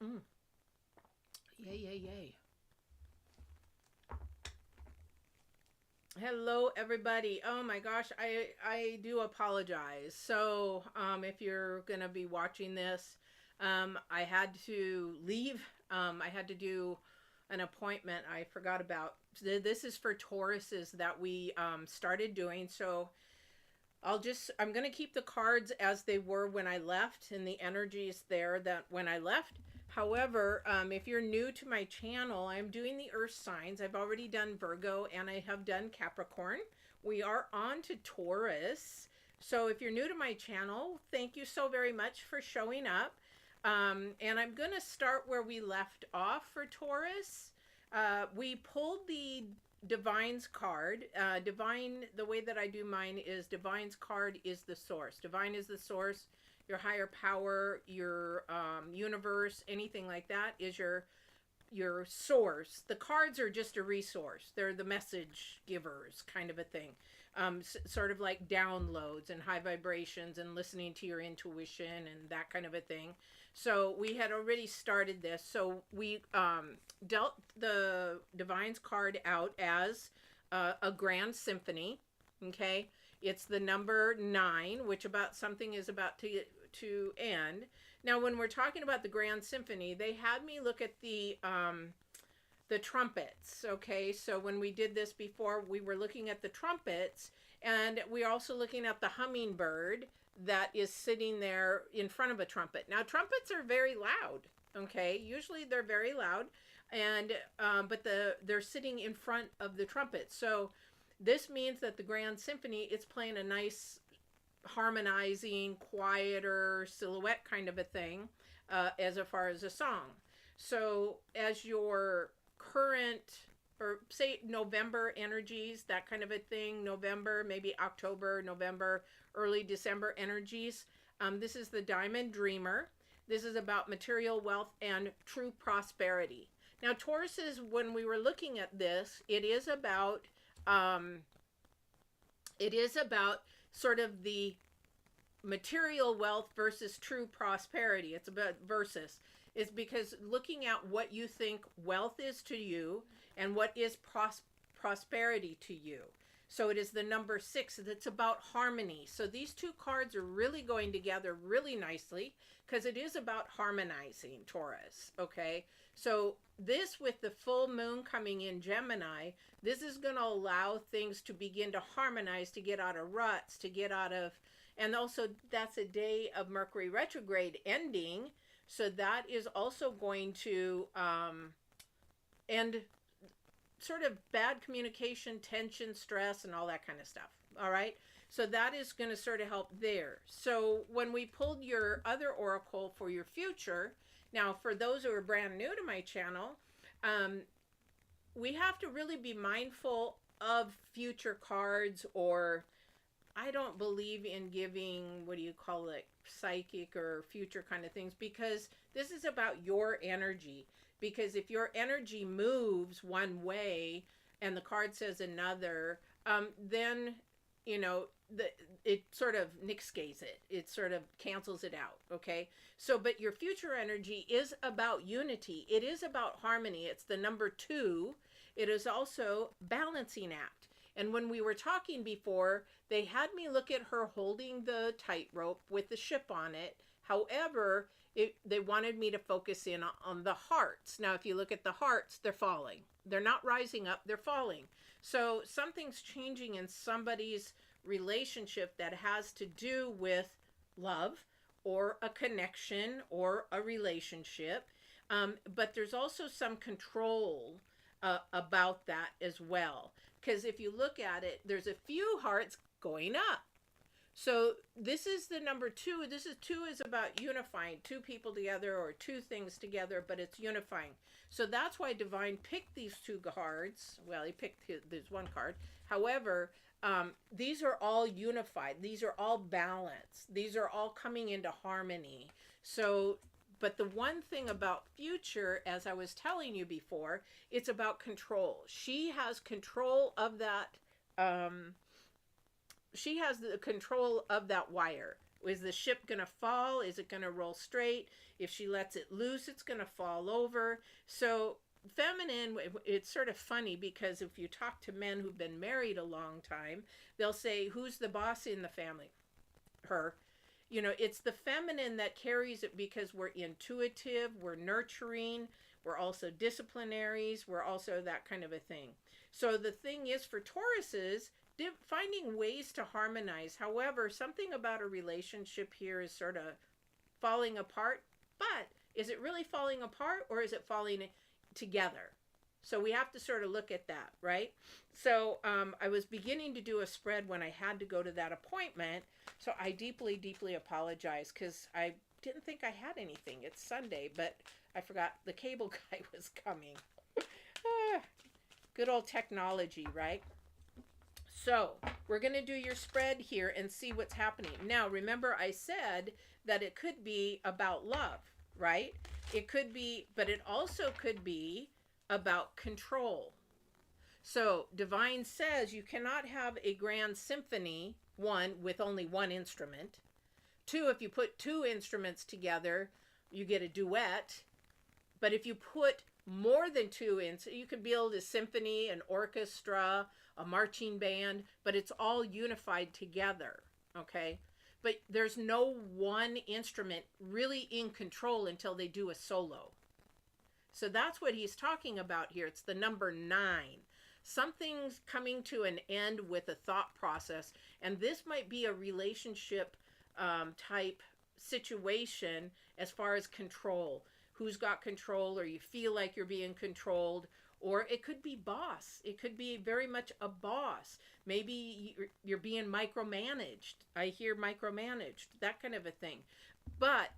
Mm. Yay, yay, yay. Hello, everybody. Oh my gosh, I do apologize. So, if you're gonna be watching this, I had to leave. I had to do an appointment I forgot about. This is for Tauruses that we started doing. So I'm going to keep the cards as they were when I left, and the energy is there that when I left. However, if you're new to my channel, I'm doing the earth signs. I've already done Virgo and I have done Capricorn. We are on to Taurus. So if you're new to my channel, thank you so very much for showing up. And I'm going to start where we left off for Taurus. We pulled the Divine's card. Divine, the way that I do mine is Divine's card is the source. Divine is the source. Your higher power, your universe, anything like that is your source. The cards are just a resource. They're the message givers, kind of a thing. Sort of like downloads and high vibrations and listening to your intuition and that kind of a thing. So we had already started this. So we dealt the Divine's card out as a grand symphony. Okay. It's the number 9, which about something is about to end. Now, when we're talking about the grand symphony, they had me look at the trumpets. Okay, so when we did this before, we were looking at the trumpets, and we're also looking at the hummingbird that is sitting there in front of a trumpet. Now, trumpets are very loud. Okay, usually they're very loud, and but they're sitting in front of the trumpet. So this means that the grand symphony is playing a nice harmonizing, quieter silhouette kind of a thing as far as a song. So as your current, or say November energies, that kind of a thing, November, maybe October, November, early December energies, this is the Diamond Dreamer. This is about material wealth and true prosperity. Now, Taurus is, when we were looking at this, it is about sort of the material wealth versus true prosperity. It's about versus. Is because looking at what you think wealth is to you and what is prosperity to you. So it is the number 6. It's about harmony. So these two cards are really going together really nicely because it is about harmonizing, Taurus. Okay. So this, with the full moon coming in Gemini, this is going to allow things to begin to harmonize, to get out of ruts, to get out of, and also that's a day of Mercury retrograde ending. So that is also going to end sort of bad communication, tension, stress, and all that kind of stuff. All right. So that is going to sort of help there. So when we pulled your other oracle for your future, now for those who are brand new to my channel, we have to really be mindful of future cards, or I don't believe in giving, what do you call it, psychic or future kind of things, because this is about your energy. Because if your energy moves one way and the card says another, then, you know, it sort of nixgates it. It sort of cancels it out, okay? So, but your future energy is about unity. It is about harmony. It's the number 2. It is also balancing act. And when we were talking before, they had me look at her holding the tightrope with the ship on it. However, they wanted me to focus in on the hearts. Now, if you look at the hearts, they're falling. They're not rising up, they're falling. So something's changing in somebody's relationship that has to do with love or a connection or a relationship. But there's also some control about that as well. Because if you look at it, there's a few hearts going up. So this is the number 2. This is 2 is about unifying 2 people together or 2 things together, but it's unifying. So that's why Divine picked these 2 cards. Well, he picked this one card. However, these are all unified. These are all balanced. These are all coming into harmony. So, but the one thing about future, as I was telling you before, it's about control. She has control of that. She has the control of that wire. Is the ship going to fall? Is it going to roll straight? If she lets it loose, it's going to fall over. So feminine, it's sort of funny because if you talk to men who've been married a long time, they'll say, who's the boss in the family? Her. You know, it's the feminine that carries it because we're intuitive, we're nurturing, we're also disciplinaries, we're also that kind of a thing. So the thing is for Tauruses, finding ways to harmonize. However, something about a relationship here is sort of falling apart, but is it really falling apart or is it falling together? So we have to sort of look at that, right? So I was beginning to do a spread when I had to go to that appointment. So I deeply, deeply apologize because I didn't think I had anything. It's Sunday, but I forgot the cable guy was coming. Good old technology, right? So we're going to do your spread here and see what's happening. Now, remember I said that it could be about love, right? It could be, but it also could be about control. So divine says you cannot have a grand symphony, one, with only one instrument. Two, if you put two instruments together, you get a duet. But if you put more than two in, so you could build a symphony, an orchestra, a marching band, but it's all unified together, okay? But there's no one instrument really in control until they do a solo. So that's what he's talking about here. It's the number 9. Something's coming to an end with a thought process, and this might be a relationship type situation as far as control. Who's got control, or you feel like you're being controlled, or it could be boss. It could be very much a boss. Maybe you're being micromanaged. I hear micromanaged, that kind of a thing. But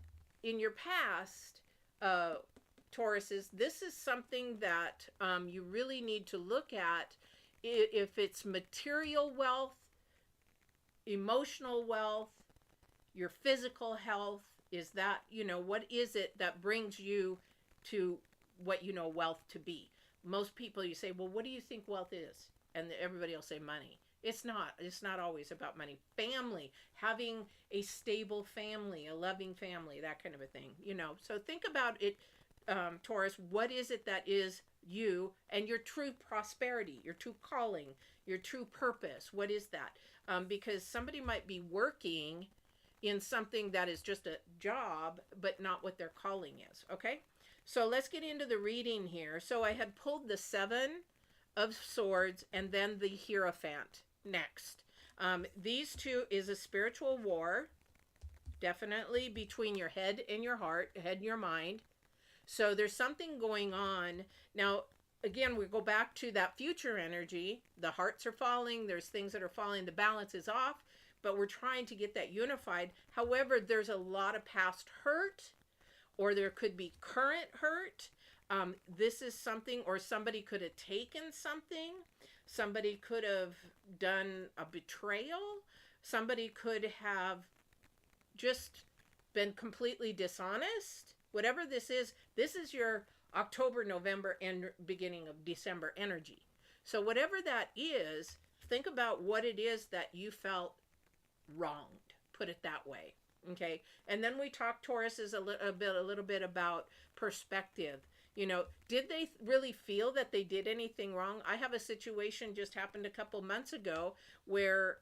in your past, Tauruses, this is something that you really need to look at. If it's material wealth, emotional wealth, your physical health, is that, you know, what is it that brings you to what you know wealth to be? Most people, you say, well, what do you think wealth is? And everybody will say money. It's not always about money. Family, having a stable family, a loving family, that kind of a thing, you know. So think about it, Taurus. What is it that is you and your true prosperity, your true calling, your true purpose? What is that? Because somebody might be working in something that is just a job, but not what their calling is, okay? So let's get into the reading here. So I had pulled the 7 of Swords and then the Hierophant next. These two is a spiritual war, definitely between your head and your heart, head and your mind. So there's something going on. Now, again, we go back to that future energy. The hearts are falling. There's things that are falling. The balance is off. But we're trying to get that unified. However, there's a lot of past hurt, or there could be current hurt. This is something, or somebody could have taken something. Somebody could have done a betrayal. Somebody could have just been completely dishonest. Whatever this is your October, November, and beginning of December energy. So whatever that is, think about what it is that you felt wronged, put it that way, okay? And then we talk, Tauruses, a little bit about perspective. You know, did they really feel that they did anything wrong? I have a situation just happened a couple months ago where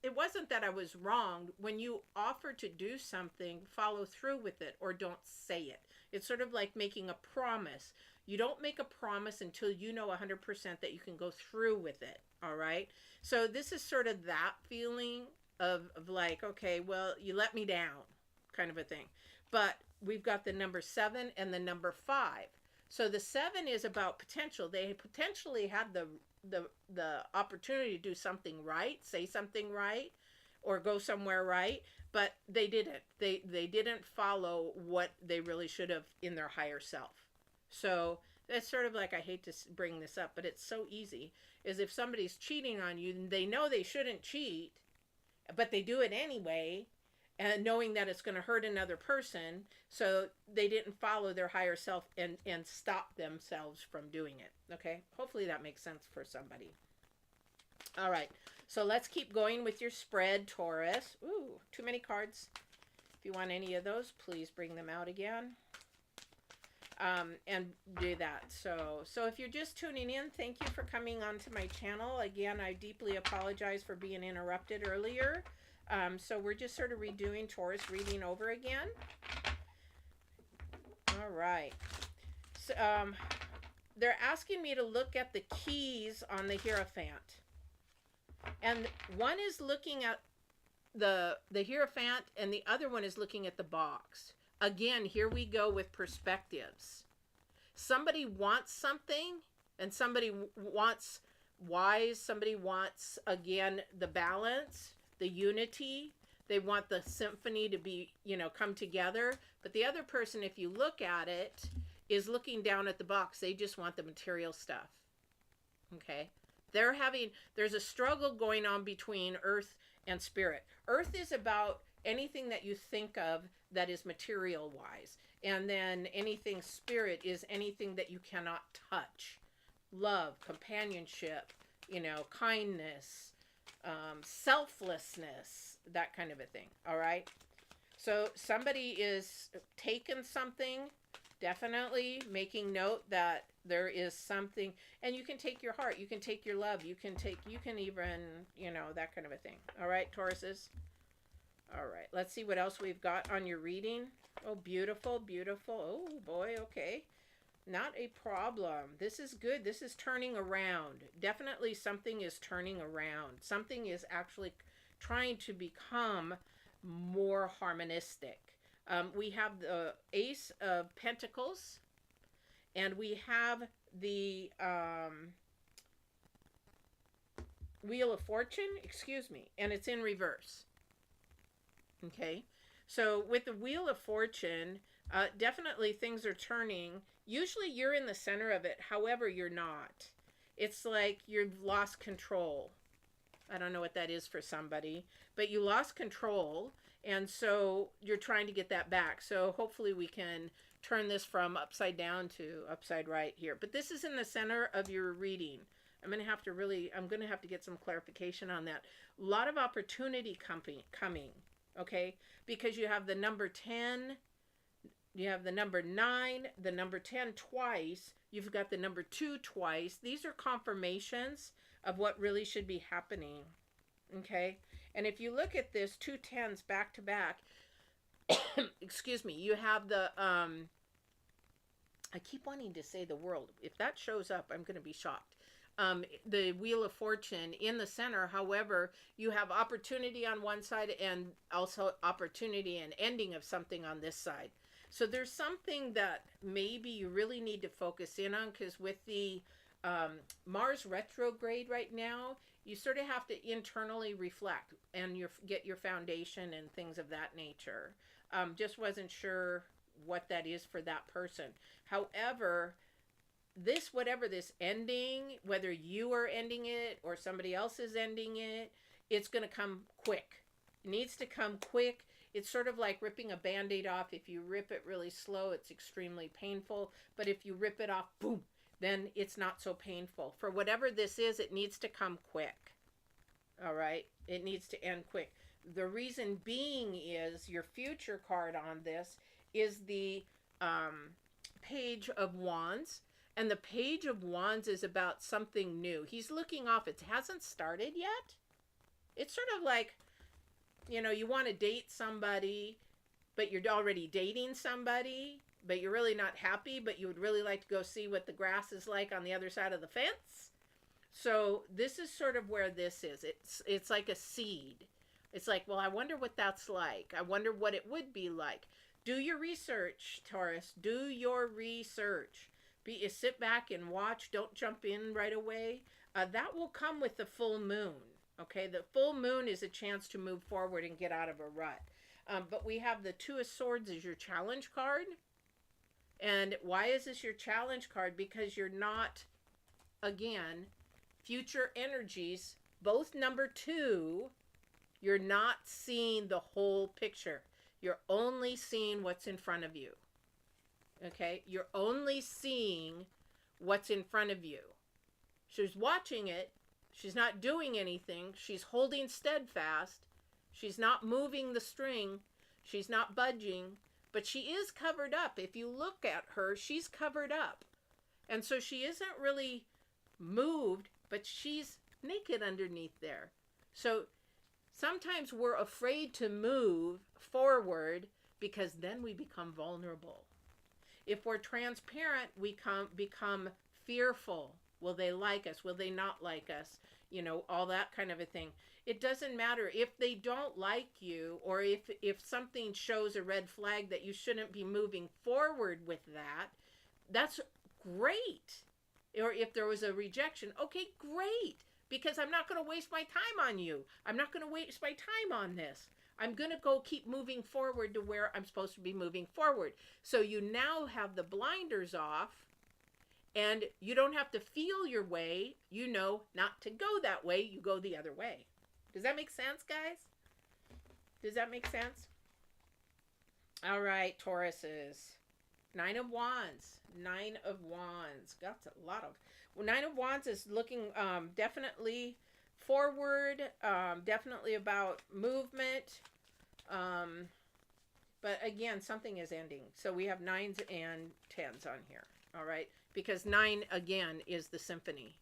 it wasn't that I was wronged. When you offer to do something, follow through with it, or don't say it. It's sort of like making a promise. You don't make a promise until you know 100% that you can go through with it, all right? So this is sort of that feeling of like, okay, well, you let me down, kind of a thing. But we've got the number 7 and the number 5. So the 7 is about potential. They potentially had the opportunity to do something right, say something right, or go somewhere right, but they didn't. They didn't follow what they really should have in their higher self. So that's sort of like, I hate to bring this up, but it's so easy, is if somebody's cheating on you, they know they shouldn't cheat, but they do it anyway, and knowing that it's going to hurt another person, so they didn't follow their higher self and stop themselves from doing it, okay? Hopefully that makes sense for somebody. All right, So let's keep going with your spread, Taurus. Ooh, too many cards. If you want any of those, please bring them out again. And do that. So if you're just tuning in, thank you for coming onto my channel. Again, I deeply apologize for being interrupted earlier. So we're just sort of redoing Taurus reading over again. All right. So, they're asking me to look at the keys on the Hierophant. And one is looking at the Hierophant, and the other one is looking at the box. Again, here we go with perspectives. Somebody wants something, and somebody wants wise. Somebody wants, again, the balance, the unity. They want the symphony to be, come together. But the other person, if you look at it, is looking down at the box. They just want the material stuff. Okay? There's a struggle going on between earth and spirit. Earth is about anything that you think of that is material wise. And then anything spirit is anything that you cannot touch. Love, companionship, kindness, selflessness, that kind of a thing. All right. So somebody is taking something, definitely making note that there is something, and you can take your heart, you can take your love, you can even, that kind of a thing. All right, Tauruses. All right, let's see what else we've got on your reading. Oh, beautiful, beautiful. Oh, boy, okay. Not a problem. This is good. This is turning around. Definitely something is turning around. Something is actually trying to become more harmonistic. We have the Ace of Pentacles, and we have the Wheel of Fortune, and it's in reverse. Okay, so with the Wheel of Fortune, definitely things are turning. Usually you're in the center of it. However, you're not. It's like you've lost control. I don't know what that is for somebody, but you lost control, and so you're trying to get that back. So hopefully we can turn this from upside down to upside right here. But this is in the center of your reading. I'm going to have to get some clarification on that. A lot of opportunity coming. Okay, because you have the number 10, you have the number 9, the number 10 twice, you've got the number 2 twice. These are confirmations of what really should be happening. Okay, and if you look at this, 2 10s back to back, you have the, I keep wanting to say the world. If that shows up, I'm going to be shocked. The Wheel of Fortune in the center. However, you have opportunity on one side and also opportunity and ending of something on this side. So there's something that maybe you really need to focus in on, because with the Mars retrograde right now, you sort of have to internally reflect and get your foundation and things of that nature. Just wasn't sure what that is for that person. However, whatever this ending, whether you are ending it or somebody else is ending it, it's going to come quick. It needs to come quick. It's sort of like ripping a Band-Aid off. If you rip it really slow, it's extremely painful. But if you rip it off, boom, then it's not so painful. For whatever this is, it needs to come quick. All right? It needs to end quick. The reason being is your future card on this is the Page of Wands. And the Page of Wands is about something new. He's looking off. It hasn't started yet. It's sort of like, you want to date somebody, but you're already dating somebody, but you're really not happy, but you would really like to go see what the grass is like on the other side of the fence. So this is sort of where this is. It's like a seed. It's like, well, I wonder what that's like. I wonder what it would be like. Do your research, Taurus. Do your research. Sit back and watch. Don't jump in right away. That will come with the full moon. Okay, the full moon is a chance to move forward and get out of a rut. But we have the Two of Swords as your challenge card. And why is this your challenge card? Because you're not, again, future energies, both number 2, you're not seeing the whole picture. You're only seeing what's in front of you. Okay, you're only seeing what's in front of you. She's watching it, She's not doing anything. She's holding steadfast. She's not moving the string. She's not budging. But she is covered up. If you look at her, she's covered up. And so she isn't really moved, but she's naked underneath there. So sometimes we're afraid to move forward because then we become vulnerable. If we're transparent, we become fearful. Will they like us? Will they not like us? You know, all that kind of a thing. It doesn't matter if they don't like you, or if something shows a red flag that you shouldn't be moving forward with that. That's great. Or if there was a rejection, okay, great. Because I'm not going to waste my time on you. I'm not going to waste my time on this. I'm going to go keep moving forward to where I'm supposed to be moving forward. So you now have the blinders off, and you don't have to feel your way. You know not to go that way. You go the other way. Does that make sense, guys? Does that make sense? All right, Tauruses. 9 of Wands. 9 of Wands. Got a lot of... Well, 9 of Wands is looking definitely forward. Definitely about movement. But again, something is ending. So we have 9s and 10s on here. All right? Because 9, again, is the symphony.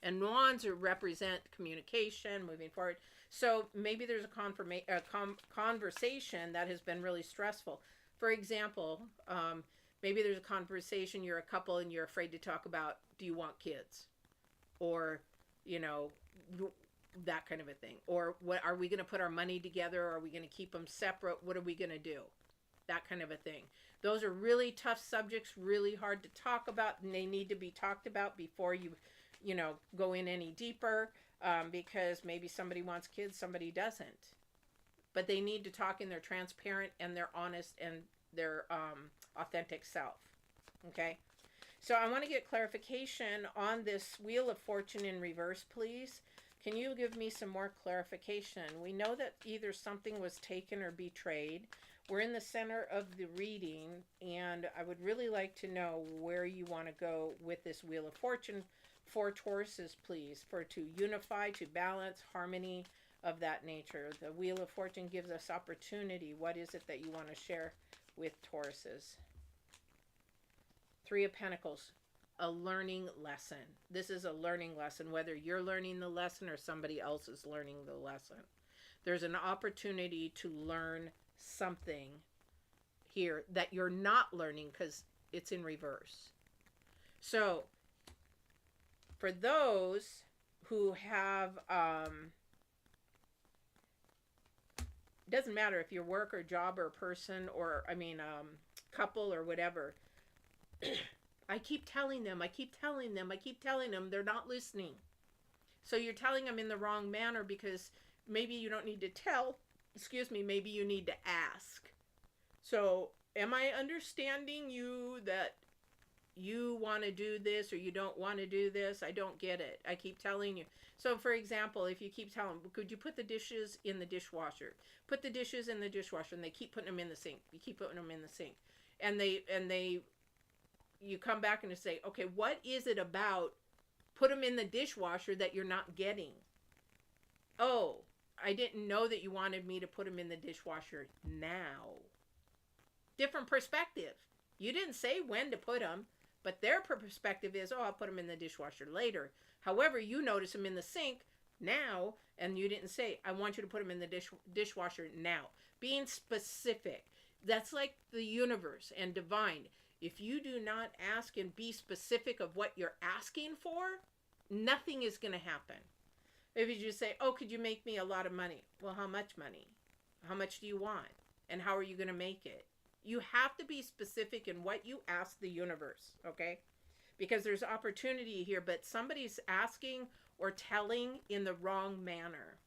And wands represent communication, moving forward. So maybe there's a conversation that has been really stressful. For example, maybe there's a conversation, you're a couple and you're afraid to talk about, do you want kids? Or, you know, that kind of a thing. Or what are we going to put our money together? Are we going to keep them separate? What are we going to do? That kind of a thing. Those are really tough subjects, really hard to talk about, and they need to be talked about before you know, go in any deeper, because maybe somebody wants kids, somebody doesn't. But they need to talk in their transparent and their honest and their authentic self. Okay? So I want to get clarification on this Wheel of Fortune in reverse, please. Can you give me some more clarification? We know that either something was taken or betrayed. We're in the center of the reading, and I would really like to know where you want to go with this Wheel of Fortune for Tauruses, please, to unify, to balance, harmony of that nature. The Wheel of Fortune gives us opportunity. What is it that you want to share with Tauruses? 3 of Pentacles, a learning lesson. This is a learning lesson, whether you're learning the lesson or somebody else is learning the lesson. There's an opportunity to learn something here that you're not learning because it's in reverse. So for those who have, doesn't matter if you're work or job or person or, couple or whatever, I keep telling them, they're not listening. So you're telling them in the wrong manner because maybe you don't need to tell, maybe you need to ask. So am I understanding you that you want to do this or you don't want to do this? I don't get it. I keep telling you. So for example, if you keep telling them, could you put the dishes in the dishwasher? Put the dishes in the dishwasher, and they keep putting them in the sink. You keep putting them in the sink. And you come back and you say, okay, what is it about put them in the dishwasher that you're not getting? Oh, I didn't know that you wanted me to put them in the dishwasher now. Different perspective. You didn't say when to put them, but their perspective is, oh, I'll put them in the dishwasher later. However, you notice them in the sink now, and you didn't say, I want you to put them in the dishwasher now. Being specific. That's like the universe and divine. If you do not ask and be specific of what you're asking for, nothing is going to happen. If you just say, oh, could you make me a lot of money? Well, how much money? How much do you want? And how are you going to make it? You have to be specific in what you ask the universe, okay? Because there's opportunity here, but somebody's asking or telling in the wrong manner.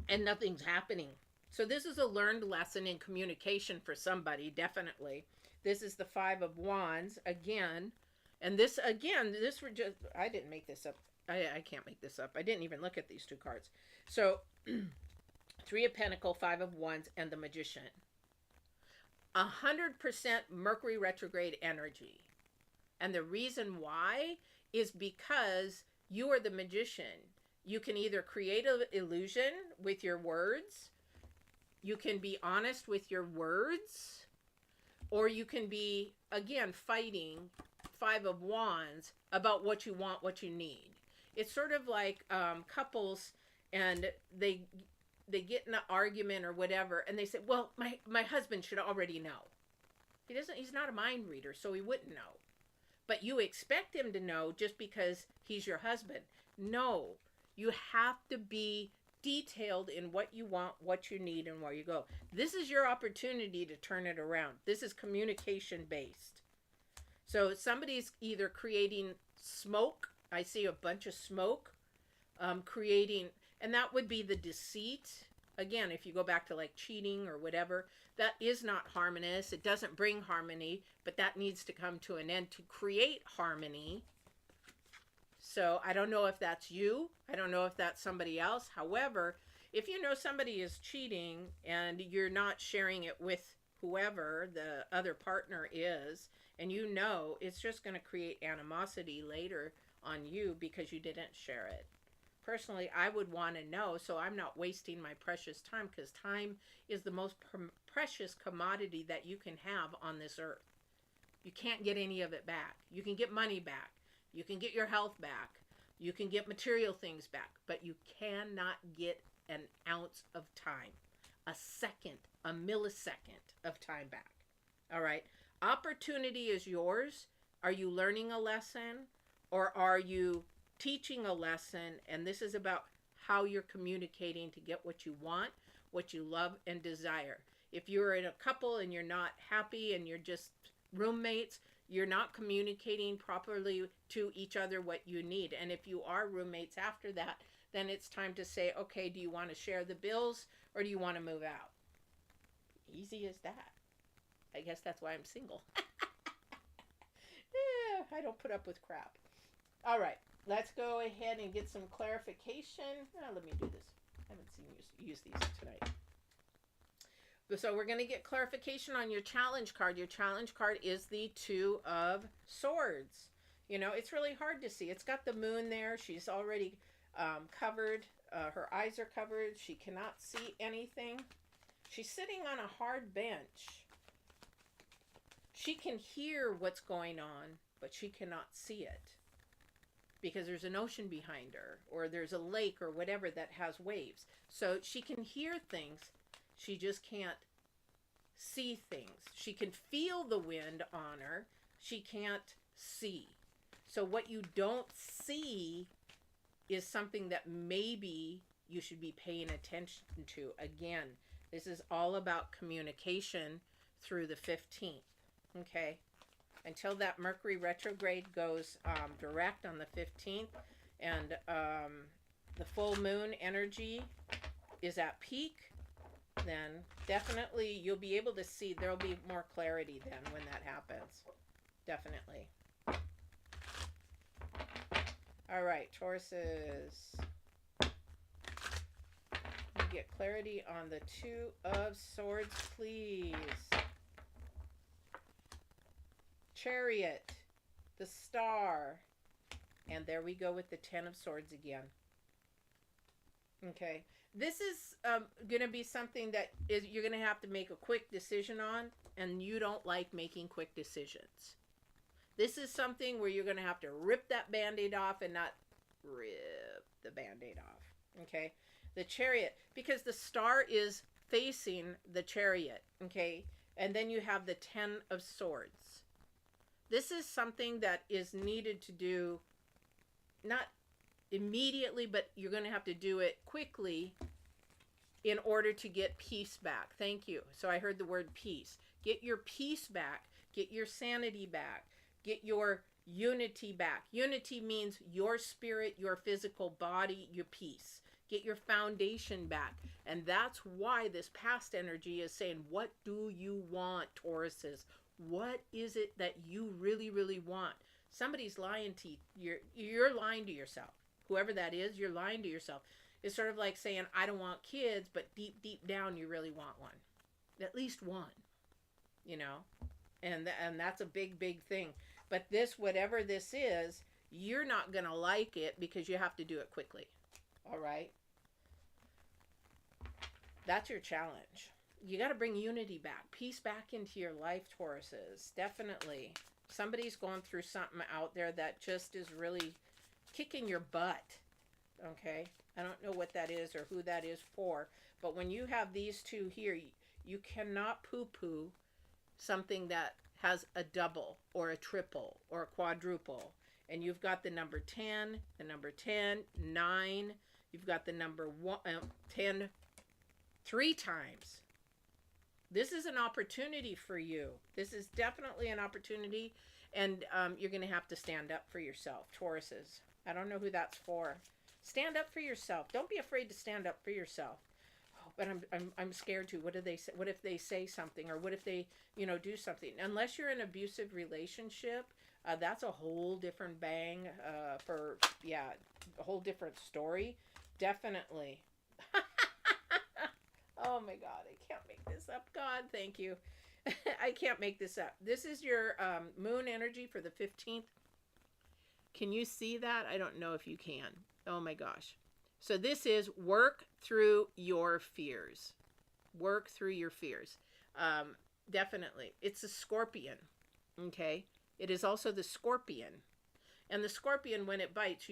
And nothing's happening. So this is a learned lesson in communication for somebody, definitely. This is the 5 of Wands, again. And this, again, I didn't make this up. I can't make this up. I didn't even look at these 2 cards. So 3 of Pentacles, 5 of Wands, and the Magician. 100% Mercury retrograde energy. And the reason why is because you are the magician. You can either create an illusion with your words, you can be honest with your words, or you can be, again, fighting Five of Wands about what you want, what you need. It's sort of like couples, and they get in an argument or whatever, and they say, well, my husband should already know. He's not a mind reader, so he wouldn't know. But you expect him to know just because he's your husband. No, you have to be detailed in what you want, what you need, and where you go. This is your opportunity to turn it around. This is communication based. So somebody's either creating smoke. I see a bunch of smoke, creating, and that would be the deceit. Again, if you go back to like cheating or whatever, that is not harmonious. It doesn't bring harmony, but that needs to come to an end to create harmony. So I don't know if that's you. I don't know if that's somebody else. However, if you know somebody is cheating and you're not sharing it with whoever the other partner is, and you know it's just going to create animosity later on you because you didn't share it. Personally, I would want to know so I'm not wasting my precious time, because time is the most precious commodity that you can have on this earth. You can't get any of it back. You can get money back. You can get your health back. You can get material things back. But you cannot get an ounce of time, a second, a millisecond of time back. All right? Opportunity is yours. Are you learning a lesson, or are you teaching a lesson? And this is about how you're communicating to get what you want, what you love and desire. If you're in a couple and you're not happy and you're just roommates, you're not communicating properly to each other what you need. And if you are roommates after that, then it's time to say, okay, do you want to share the bills or do you want to move out? Easy as that. I guess that's why I'm single. Yeah, I don't put up with crap. All right, let's go ahead and get some clarification. Let me do this. I haven't seen you use these tonight. So we're going to get clarification on your challenge card. Your challenge card is the Two of Swords. You know, it's really hard to see. It's got the moon there. She's already covered. Her eyes are covered. She cannot see anything. She's sitting on a hard bench. She can hear what's going on, but she cannot see it, because there's an ocean behind her, or there's a lake or whatever that has waves. So she can hear things. She just can't see things. She can feel the wind on her. She can't see. So what you don't see is something that maybe you should be paying attention to. Again, this is all about communication through the 15th. Okay? Until that Mercury retrograde goes direct on the 15th, and the full moon energy is at peak, then definitely you'll be able to see. There'll be more clarity then when that happens. Definitely. All right, Tauruses. Get clarity on the Two of Swords, please. Chariot, the Star, and there we go with the Ten of Swords again. Okay, this is going to be something that is you're going to have to make a quick decision on, and you don't like making quick decisions. This is something where you're going to have to rip that Band-Aid off and not rip the Band-Aid off. Okay, the Chariot, because the Star is facing the Chariot. Okay, and then you have the Ten of Swords. This is something that is needed to do, not immediately, but you're going to have to do it quickly in order to get peace back. Thank you. So I heard the word peace. Get your peace back. Get your sanity back. Get your unity back. Unity means your spirit, your physical body, your peace. Get your foundation back. And that's why this past energy is saying, what do you want, Tauruses? What is it that you really, really want? Somebody's lying to you. You're lying to yourself. Whoever that is, you're lying to yourself. It's sort of like saying, I don't want kids, but deep, deep down, you really want one. At least one, you know? And that's a big, big thing. But this, whatever this is, you're not going to like it because you have to do it quickly. All right? That's your challenge. You got to bring unity back, peace back into your life, Tauruses. Definitely. Somebody's going through something out there that just is really kicking your butt. Okay? I don't know what that is or who that is for. But when you have these two here, you cannot poo-poo something that has a double or a triple or a quadruple. And you've got the number 10, the number 10, 9. You've got the number 10 3 times. This is an opportunity for you. This is definitely an opportunity. And you're going to have to stand up for yourself, Tauruses. I don't know who that's for. Stand up for yourself. Don't be afraid to stand up for yourself. Oh, but I'm scared to. What do they say? What if they say something, or what if they, do something? Unless you're in an abusive relationship, that's a whole different bang. A whole different story. Definitely. Oh my God, I can't make this up. God, thank you. I can't make this up. This is your moon energy for the 15th. Can you see that? I don't know if you can. Oh my gosh. So this is work through your fears. Work through your fears. Definitely. It's a scorpion. Okay. It is also the scorpion. And the scorpion, when it bites,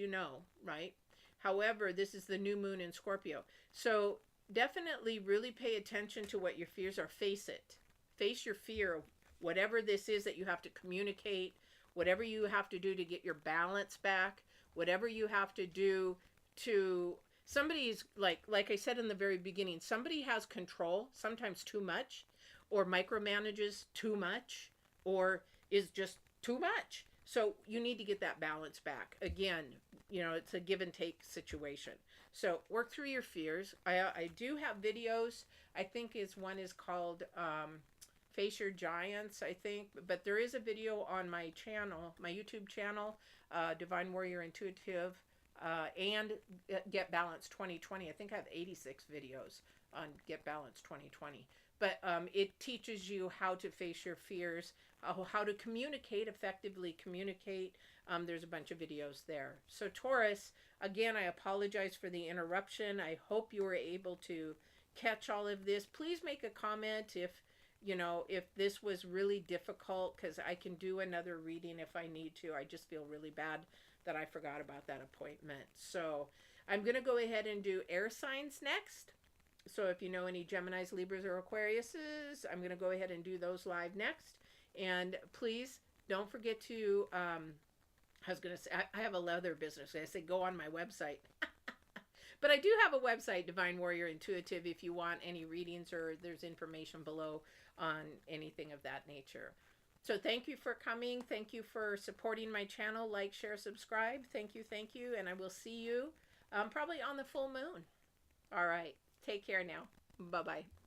right? However, this is the new moon in Scorpio. So definitely really pay attention to what your fears are. Face it. Face your fear of whatever this is that you have to communicate, whatever you have to do to get your balance back, whatever you have to do to somebody's like I said in the very beginning, somebody has control, sometimes too much, or micromanages too much, or is just too much. So you need to get that balance back. Again, it's a give and take situation. So work through your fears. I do have videos. I think one is called Face Your Giants, I think. But there is a video on my channel, my YouTube channel, Divine Warrior Intuitive, and Get Balanced 2020. I think I have 86 videos on Get Balanced 2020. But it teaches you how to face your fears, how to effectively communicate. There's a bunch of videos there. So Taurus, again, I apologize for the interruption. I hope you were able to catch all of this. Please make a comment if this was really difficult, because I can do another reading if I need to. I just feel really bad that I forgot about that appointment. So I'm going to go ahead and do air signs next. So if you know any Geminis, Libras, or Aquariuses, I'm going to go ahead and do those live next. And please don't forget to, I was going to say, I have a leather business. I say go on my website. But I do have a website, Divine Warrior Intuitive, if you want any readings, or there's information below on anything of that nature. So thank you for coming. Thank you for supporting my channel. Like, share, subscribe. Thank you, thank you. And I will see you probably on the full moon. All right. Take care now. Bye-bye.